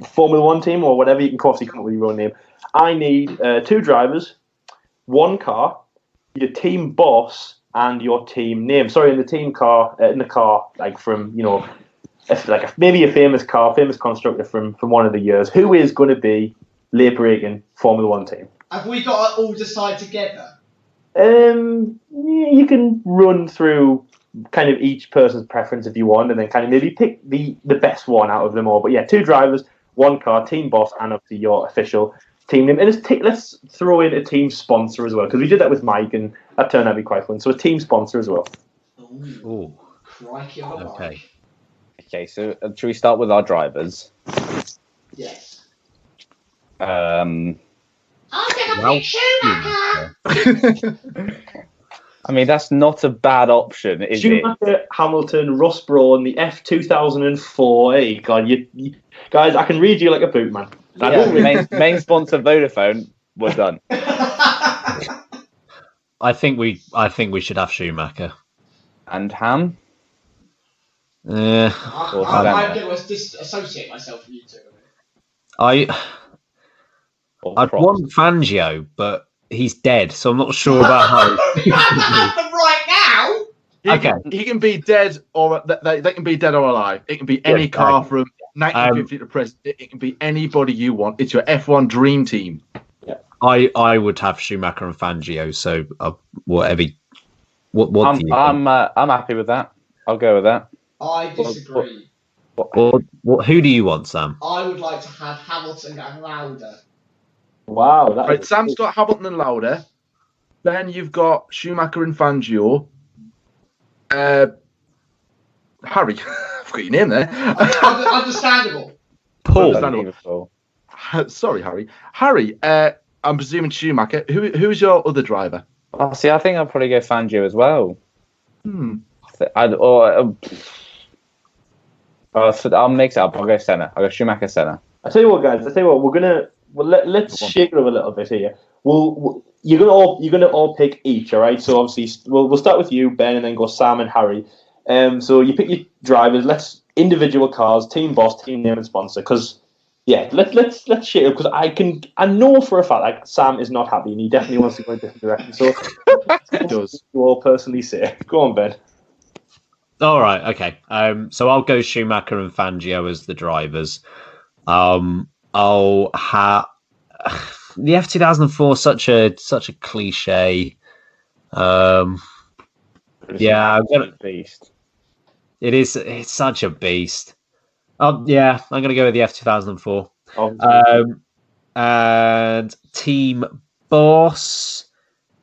Formula One team or whatever, you can obviously come up with your own name. I need 2 drivers, 1 car, your team boss, and your team name. Sorry, in the car, like from maybe a famous constructor from one of the years. Who is going to be late breaking Formula One team? Have we got to all decide together? You can run through kind of each person's preference if you want, and then kind of maybe pick the best one out of them all. But yeah, 2 drivers, 1 car, team boss, and up to your official team name. And let's throw in a team sponsor as well, because we did that with Mike, and that turned out to be quite fun. So a team sponsor as well. Ooh. Crikey on the Okay. mic. Okay, so should we start with our drivers? Yes. Um, I think I'm Well, Schumacher. I mean, that's not a bad option, is it? Schumacher, Hamilton, Ross Brawn, the F2004. Hey, God, you guys, I can read you like a boot, man. Yeah, main sponsor Vodafone. We're done. I think we should have Schumacher. And Ham? Uh, I'm going to disassociate myself from you two. I'd Or Prost? want Fangio, but he's dead, so I'm not sure about how. Right now? He can be dead or they can be dead or alive. It can be any car from 1950 to present. It can be anybody you want. It's your F1 dream team. I would have Schumacher and Fangio. So whatever. What do you think? I'm happy with that. I'll go with that. I disagree. Who do you want, Sam? I would like to have Hamilton and Lauda. Wow. Right, Sam's got Hamilton and Lauda. Then you've got Schumacher and Fangio. Harry, I've got your name there. Understandable. Paul. Unbelievable. Sorry, Harry. Harry, I'm presuming Schumacher. Who's your other driver? Oh, see, I think I'll probably go Fangio as well. I'll mix it up. I'll go Senna. I'll go Schumacher, Senna. I tell you what, guys. Let's shake it up a little bit here. You're gonna all pick each, all right? So obviously, we'll start with you, Ben, and then go Sam and Harry. So you pick your drivers. Let's individual cars, team boss, team name, and sponsor. Because let's shake it up. Because I know for a fact like Sam is not happy, and he definitely wants to go in a different direction. So He does. you all personally say, go on, Ben. All right, okay. So I'll go Schumacher and Fangio as the drivers. I'll have the F2004 such a cliche. Yeah, I'm gonna. Beast. It's such a beast. Yeah, I'm gonna go with the F2004. And team boss.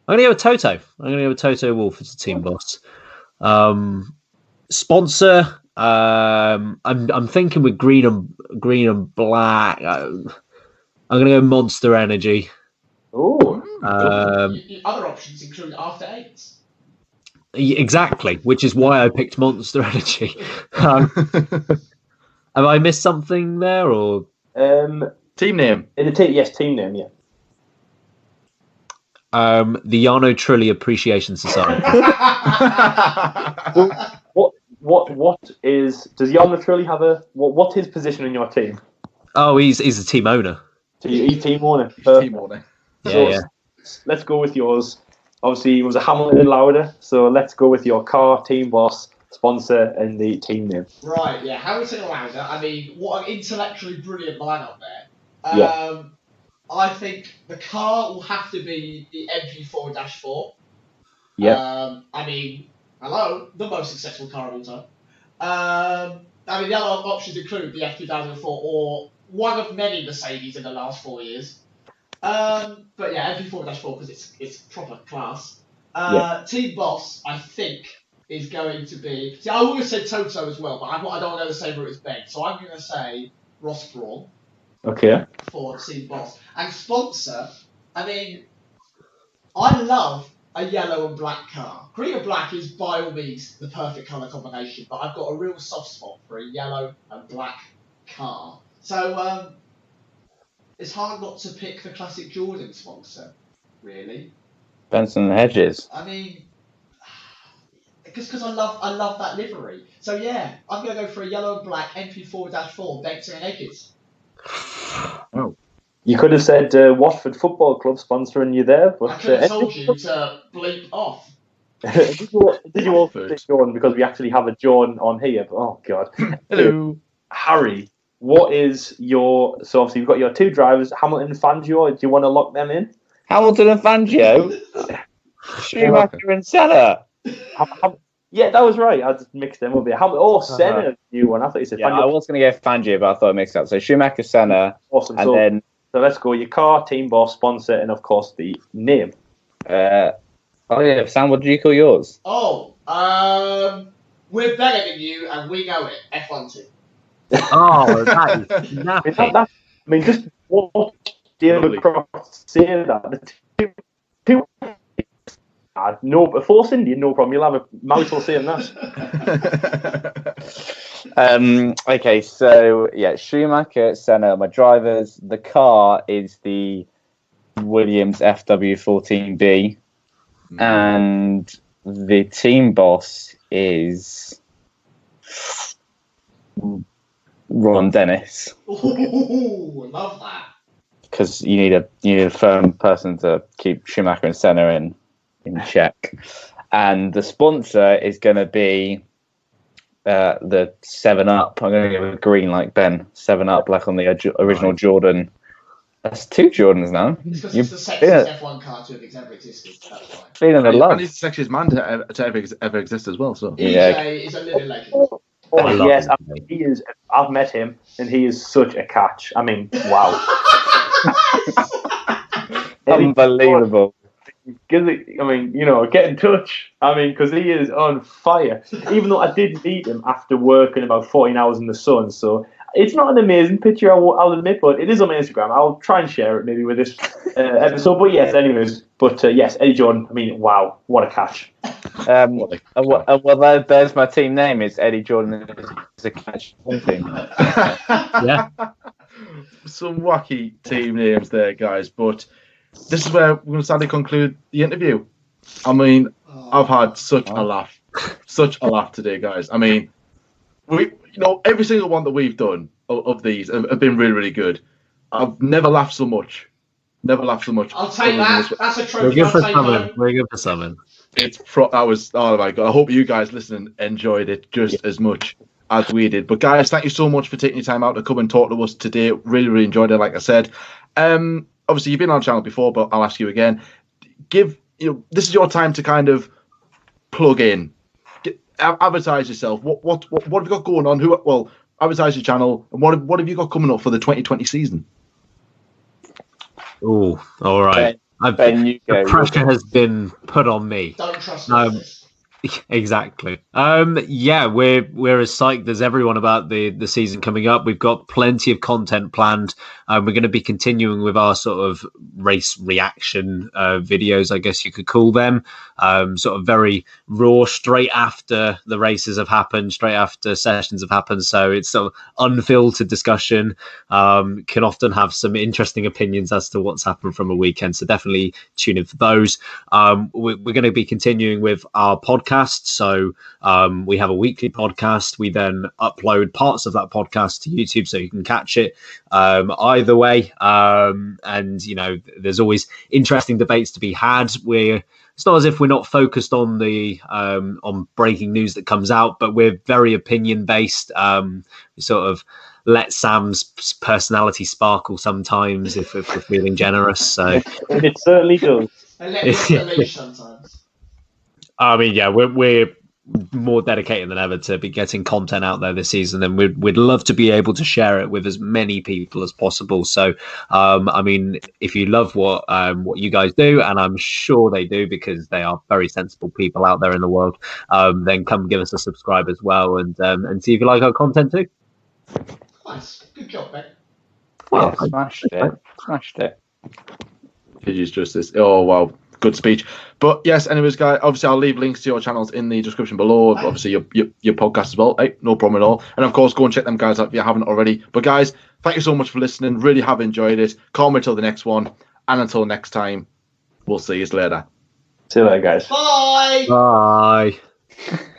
I'm gonna go with Toto. I'm gonna go with Toto Wolff as the team boss. Sponsor. I'm thinking with green and black. I'm gonna go Monster Energy. Oh. Other options include After Eight. Exactly, which is why I picked Monster Energy. Have I missed something there, or Team name? Yes, team name. Yeah. the Yarno Trulli Appreciation Society? Does Jan Latrulli have what's his position in your team? Oh, he's a team owner. So he's team owner. Team owner. Yeah. Let's go with yours. obviously it was a Hamilton Lauda, so let's go with your car, team boss, sponsor, and the team name. Right, yeah, Hamilton and Lauda. I mean, what an intellectually brilliant lineup there. Yeah. I think the car will have to be the MP4-4. Yeah. I mean, hello, the most successful car of all time. I mean, the other options include the F2004 or one of many Mercedes in the last 4 years. But yeah, MP4-4 because it's proper class. Team boss, I think, is going to be. See, I always said Toto as well, but I don't want to go the same route as Ben. So I'm going to say Ross Brawn. Okay. For team boss. And sponsor, I mean, I love a yellow and black car. Green and black is by all means the perfect colour combination, but I've got a real soft spot for a yellow and black car. So it's hard not to pick the classic Jordan sponsor, really. Benson Hedges. I mean, because I love that livery. So yeah, I'm going to go for a yellow and black MP4-4 Benson and Edges. Oh. You could have said Watford Football Club sponsoring you there, but I could have told you to bleep off. did you also say John, because we actually have a John on here? But, oh God. Hello. Harry, what is your? So obviously you've got your two drivers, Hamilton and Fangio. Do you want to lock them in? Hamilton and Fangio. Schumacher and Senna. Yeah, that was right. I just mixed them up there. Senna, new one. I thought you said Fangio. I was going to go Fangio, but I thought it mixed up. So Schumacher, Senna, awesome. And so let's go. Your car, team boss, sponsor, and of course the name. Yeah, Sam, what did you call yours? Oh, we're better than you, and we know it. F1 team. Oh, that is nothing. I mean, just what David Croft saying that. The two, no, but Force Indian, no problem. You'll have a mouthful saying that. Okay, so yeah, Schumacher, Senna, my drivers. The car is the Williams FW14B, and the team boss is Ron Dennis. Ooh, love that. Because you need a firm person to keep Schumacher and Senna in check, and the sponsor is going to be the 7-Up. I'm going to go with green like Ben. 7-Up, like on the original Jordan. That's two Jordans now. It's because it's the sexiest F1 car to have ever existed. That's why. Feeling the love. And he's the sexiest man to ever exist as well. So He's a living legend. Oh, yes, he is. I've met him, and he is such a catch. I mean, wow. Unbelievable. I mean, get in touch. I mean, because he is on fire. Even though I did meet him after working about 14 hours in the sun, so it's not an amazing picture, I'll admit, but it is on my Instagram. I'll try and share it maybe with this episode. But yes, anyways. But yes, Eddie Jordan. I mean, wow, what a catch. Well, there's my team name. It's Eddie Jordan. It's a catch. Yeah. Some wacky team names there, guys. But this is where we're going to sadly conclude the interview. I mean, I've had such a laugh today, guys. I mean, every single one that we've done of these have been really, really good. I've never laughed so much. I'll take that. That's a trophy. We're good for something. That was, oh my God. I hope you guys listening enjoyed it just as much as we did. But guys, thank you so much for taking your time out to come and talk to us today. Really, really enjoyed it, like I said. Obviously, you've been on the channel before, but I'll ask you again. This is your time to kind of plug in, advertise yourself. What have you got going on? Advertise your channel, and what have you got coming up for the 2020 season? Oh, all right. The pressure has been put on me. Don't trust us. Exactly. Yeah, we're as psyched as everyone about the season coming up. We've got plenty of content planned. We're going to be continuing with our sort of race reaction videos, I guess you could call them. Sort of very raw, straight after the races have happened, straight after sessions have happened. So it's sort of unfiltered discussion. Can often have some interesting opinions as to what's happened from a weekend. So definitely tune in for those. We're going to be continuing with our podcast. So we have a weekly podcast. We then upload parts of that podcast to YouTube so you can catch it either way. And there's always interesting debates to be had. We're it's not as if we're not focused on the on breaking news that comes out, but we're very opinion based. We sort of let Sam's personality sparkle sometimes if we're feeling generous. So It certainly does. And let me off the leash sometimes. I mean, yeah, we're more dedicated than ever to be getting content out there this season, and we'd love to be able to share it with as many people as possible. So, I mean, if you love what you guys do, and I'm sure they do because they are very sensible people out there in the world, then come give us a subscribe as well, and see if you like our content too. Nice, good job, Ben. Yeah, smashed it. Pidgey's Justice. Oh, wow. Good speech. But yes, anyways, guys, obviously I'll leave links to your channels in the description below. Obviously your podcast as well. Hey, no problem at all. And of course, go and check them guys out if you haven't already. But guys, thank you so much for listening. Really have enjoyed it. Call me till the next one. And until next time, we'll see you later. See you later, guys. Bye. Bye.